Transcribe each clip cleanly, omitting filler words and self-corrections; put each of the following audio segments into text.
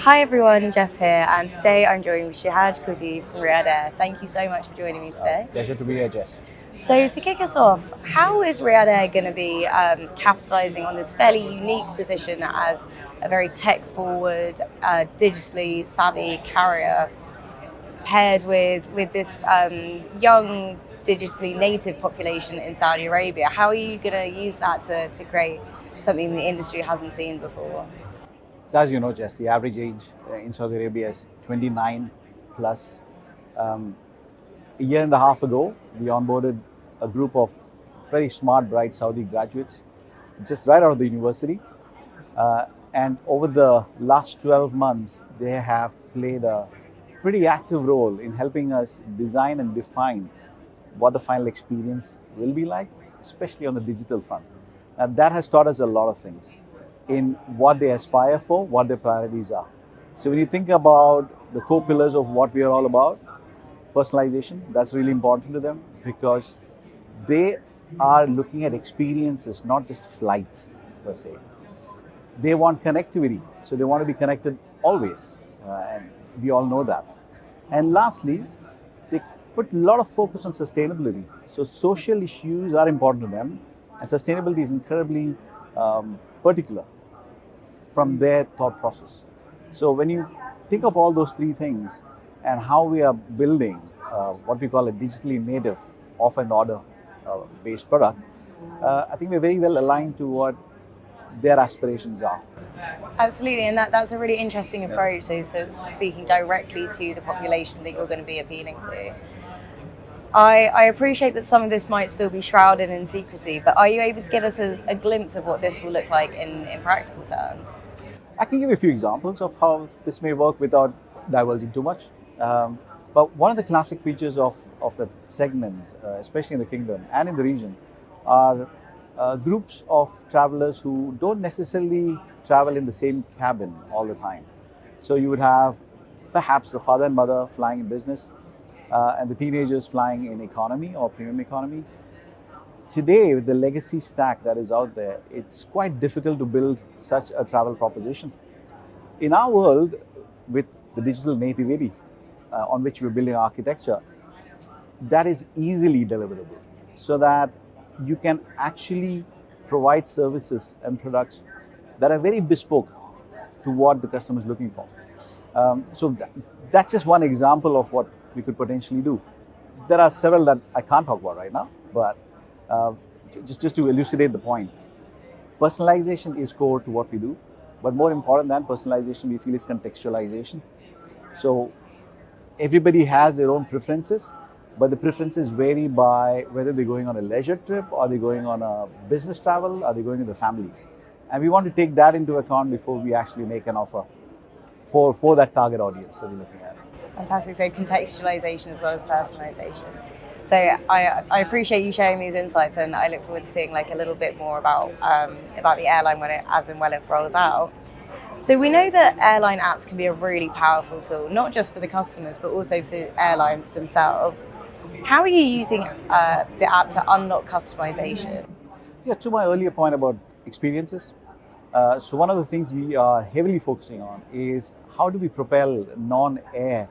Hi everyone, Jess here, and today I'm joined with Shihaj Kutty from Riyadh Air. Thank you so much for joining me today. Pleasure to be here, Jess. So to kick us off, how is Riyadh Air going to be capitalising on this fairly unique position as a very tech-forward, digitally savvy carrier paired with this young, digitally native population in Saudi Arabia? How are you going to use that to create something the industry hasn't seen before? So as you know, Jess, the average age in Saudi Arabia is 29 plus. A year and a half ago, we onboarded a group of very smart, bright Saudi graduates just right out of the university. And over the last 12 months, they have played a pretty active role in helping us design and define what the final experience will be like, especially on the digital front. And that has taught us a lot of things in what they aspire for, what their priorities are. So when you think about the core pillars of what we are all about, personalization, that's really important to them because they are looking at experiences, not just flight per se. They want connectivity, so they want to be connected always, and we all know that. And lastly, they put a lot of focus on sustainability. So social issues are important to them, and sustainability is incredibly particular from their thought process. So when you think of all those three things and how we are building what we call a digitally native off and order based product, I think we're very well aligned to what their aspirations are. Absolutely, and that's a really interesting approach. So speaking directly to the population that you're going to be appealing to. I appreciate that some of this might still be shrouded in secrecy, but are you able to give us a glimpse of what this will look like in practical terms? I can give you a few examples of how this may work without divulging too much. But one of the classic features of the segment, especially in the kingdom and in the region, are groups of travelers who don't necessarily travel in the same cabin all the time. So you would have perhaps the father and mother flying in business and the teenagers flying in economy or premium economy. Today, with the legacy stack that is out there, it's quite difficult to build such a travel proposition. In our world, with the digital nativity on which we're building architecture, that is easily deliverable so that you can actually provide services and products that are very bespoke to what the customer is looking for. That's just one example of what we could potentially do. There are several that I can't talk about right now, but just to elucidate the point, personalization is core to what we do, but more important than personalization, we feel is contextualization. So everybody has their own preferences, but the preferences vary by whether they're going on a leisure trip, or they're going on a business travel, or they're going with the families. And we want to take that into account before we actually make an offer for that target audience that we're looking at. Fantastic. So contextualization as well as personalization. So I appreciate you sharing these insights, and I look forward to seeing like a little bit more about the airline when it rolls out. So we know that airline apps can be a really powerful tool, not just for the customers, but also for airlines themselves. How are you using the app to unlock customization? Yeah, to my earlier point about experiences. So one of the things we are heavily focusing on is how do we propel non-air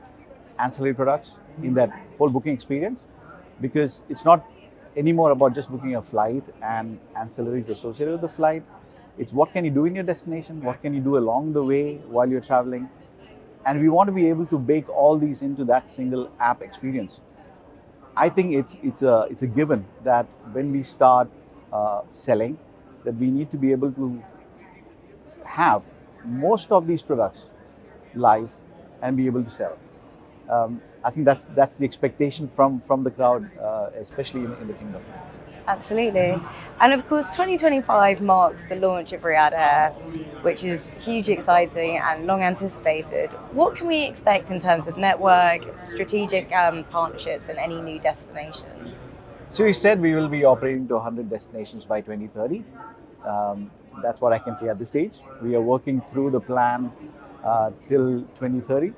ancillary products in that whole booking experience, because it's not anymore about just booking a flight and ancillaries associated with the flight. It's what can you do in your destination, what can you do along the way while you're traveling, and we want to be able to bake all these into that single app experience. I think it's a given that when we start selling, that we need to be able to have most of these products live and be able to sell. I think that's the expectation from the crowd, especially in the kingdom. Absolutely. And of course, 2025 marks the launch of Riyadh Air, which is hugely exciting and long anticipated. What can we expect in terms of network, strategic partnerships, and any new destinations? So we said we will be operating to 100 destinations by 2030. That's what I can say at this stage. We are working through the plan till 2030.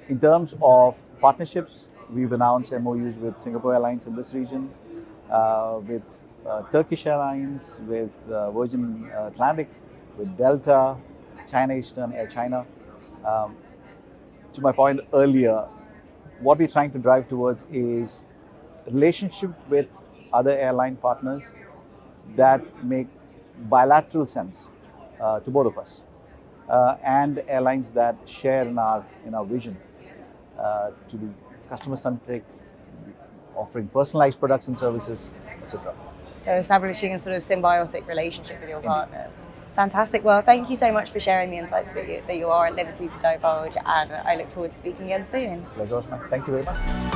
In terms of partnerships, we've announced MOUs with Singapore Airlines in this region, with Turkish Airlines, with Virgin Atlantic, with Delta, China Eastern, Air China. To my point earlier, what we're trying to drive towards is relationship with other airline partners that make bilateral sense to both of us, and airlines that share in our vision to be customer centric, offering personalized products and services, etc. So establishing a sort of symbiotic relationship with your partners. Fantastic. Well, thank you so much for sharing the insights that you are at liberty to divulge, and I look forward to speaking again soon. Pleasure, Osman. Thank you very much.